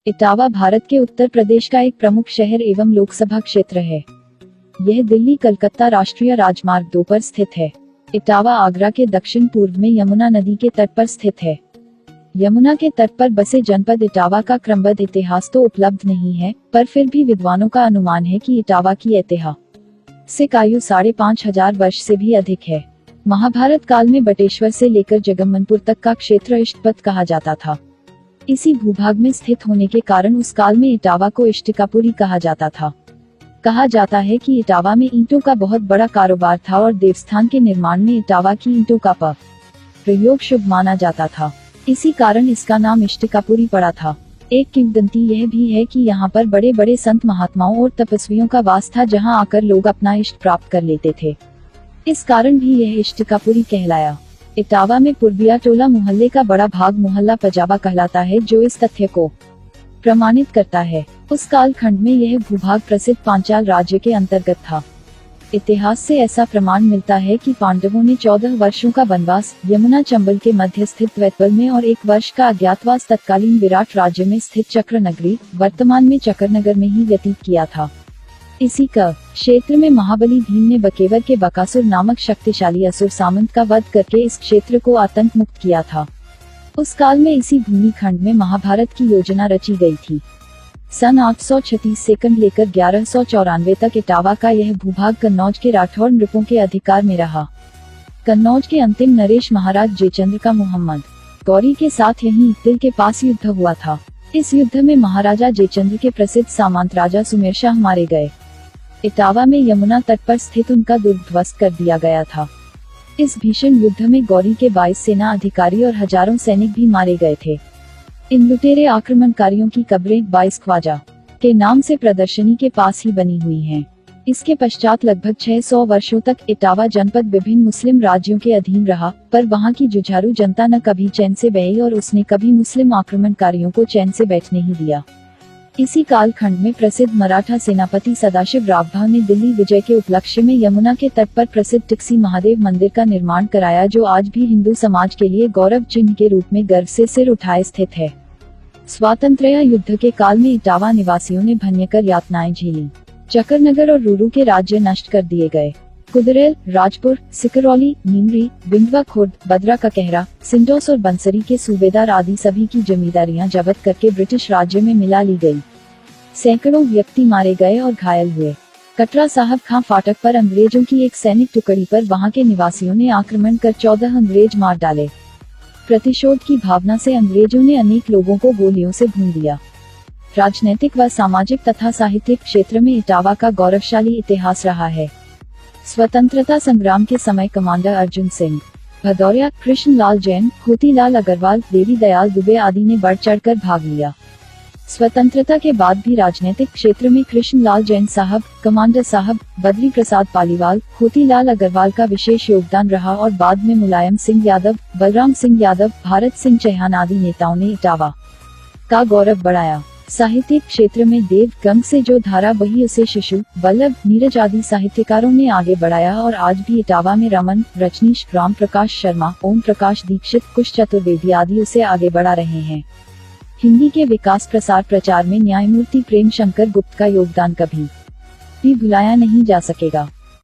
इटावा भारत के उत्तर प्रदेश का एक प्रमुख शहर एवं लोकसभा क्षेत्र है। यह दिल्ली कलकत्ता राष्ट्रीय राजमार्ग 2 पर स्थित है। इटावा आगरा के दक्षिण पूर्व में यमुना नदी के तट पर स्थित है। यमुना के तट पर बसे जनपद इटावा का क्रमबद्ध इतिहास तो उपलब्ध नहीं है, पर फिर भी विद्वानों का अनुमान है कि इटावा की ऐतिहासिक आयु 5,500 वर्ष से भी अधिक है। महाभारत काल में बटेश्वर से लेकर जगमनपुर तक का क्षेत्र इष्टपद कहा जाता था। इसी भूभाग में स्थित होने के कारण उस काल में इटावा को इष्टिकापुरी कहा जाता था। कहा जाता है कि इटावा में ईंटों का बहुत बड़ा कारोबार था और देवस्थान के निर्माण में इटावा की ईंटों का प्रयोग शुभ माना जाता था। इसी कारण इसका नाम इष्टिकापुरी पड़ा था। एक किंवदंती यह भी है कि यहाँ पर बड़े बड़े संत महात्माओं और तपस्वियों का वास था, जहाँ आकर लोग अपना इष्ट प्राप्त कर लेते थे। इस कारण भी यह इष्टिकापुरी कहलाया। इटावा में पूर्बिया टोला मोहल्ले का बड़ा भाग मोहल्ला पजाबा कहलाता है, जो इस तथ्य को प्रमाणित करता है। उस कालखंड में यह भूभाग प्रसिद्ध पांचाल राज्य के अंतर्गत था। इतिहास से ऐसा प्रमाण मिलता है कि पांडवों ने 14 वर्षों का वनवास यमुना चंबल के मध्य स्थित द्वैतवल में और 1 वर्ष का अज्ञातवास तत्कालीन विराट राज्य में स्थित चक्र नगरी, वर्तमान में चक्करनगर में ही व्यतीत किया था। इसी क्षेत्र में महाबली भीम ने बकेवर के बकासुर नामक शक्तिशाली असुर सामंत का वध करके इस क्षेत्र को आतंक मुक्त किया था। उस काल में इसी भूमि खंड में महाभारत की योजना रची गई थी। सन 836 से लेकर 1194 तक इटावा का यह भूभाग कन्नौज के राठौर नृपों के अधिकार में रहा। कन्नौज के अंतिम नरेश महाराज जयचंद्र का मोहम्मद गौरी के साथ यहीं इत्तिल के पास युद्ध हुआ था। इस युद्ध में महाराजा जयचंद्र के प्रसिद्ध सामंत राजा सुमेर शाह मारे गए। इटावा में यमुना तट पर स्थित उनका दुर्ग ध्वस्त कर दिया गया था। इस भीषण युद्ध में गौरी के 22 सेना अधिकारी और हजारों सैनिक भी मारे गए थे। इन लुटेरे आक्रमणकारियों की कब्रें 22 ख्वाजा के नाम से प्रदर्शनी के पास ही बनी हुई हैं। इसके पश्चात लगभग 600 वर्षों तक इटावा जनपद विभिन्न मुस्लिम राज्यों के अधीन रहा, पर वहां की जुझारू जनता न कभी चैन से बैठी और उसने कभी मुस्लिम आक्रमणकारियों को चैन से बैठने ही दिया। इसी कालखंड में प्रसिद्ध मराठा सेनापति सदाशिव रावभाव ने दिल्ली विजय के उपलक्ष्य में यमुना के तट पर प्रसिद्ध टिक्सी महादेव मंदिर का निर्माण कराया, जो आज भी हिंदू समाज के लिए गौरव चिन्ह के रूप में गर्व से सिर उठाए स्थित है। स्वातंत्र्य युद्ध के काल में इटावा निवासियों ने भयंकर यातनाएं झेली। चक्करनगर और रूरू के राज्य नष्ट कर दिए गए। कुदरेल, राजपुर, सिकरौली, नीमरी, बिंदवा खुर्द, बदरा का कहरा, सिंडोस और बंसरी के सूबेदार आदि सभी की जमींदारियां जब्त करके ब्रिटिश राज्य में मिला ली गई। सैकड़ों व्यक्ति मारे गए और घायल हुए। कटरा साहब खां फाटक पर अंग्रेजों की एक सैनिक टुकड़ी पर वहां के निवासियों ने आक्रमण कर 14 अंग्रेज मार डाले। प्रतिशोध की भावना से अंग्रेजों ने अनेक लोगों को गोलियों से भून दिया। राजनैतिक व सामाजिक तथा साहित्यिक क्षेत्र में इटावा का गौरवशाली इतिहास रहा है। स्वतंत्रता संग्राम के समय कमांडर अर्जुन सिंह भदौरिया, कृष्ण लाल जैन, मोतीलाल अग्रवाल, देवी दयाल दुबे आदि ने बढ़ चढ़कर भाग लिया। स्वतंत्रता के बाद भी राजनीतिक क्षेत्र में कृष्ण लाल जैन साहब, कमांडर साहब, बद्री प्रसाद पालीवाल, मोतीलाल अग्रवाल का विशेष योगदान रहा और बाद में मुलायम सिंह यादव, बलराम सिंह यादव, भारत सिंह चौहान आदि नेताओं ने इटावा का गौरव बढ़ाया। साहित्यिक क्षेत्र में देव गंग से जो धारा बही उसे शिशु, वल्लभ, नीरज आदि साहित्यकारों ने आगे बढ़ाया और आज भी इटावा में रमन, रजनीश, राम प्रकाश शर्मा, ओम प्रकाश दीक्षित, कुश चतुर्वेदी आदि उसे आगे बढ़ा रहे हैं। हिंदी के विकास प्रसार प्रचार में न्यायमूर्ति प्रेम शंकर गुप्त का योगदान कभी भी भुलाया नहीं जा सकेगा।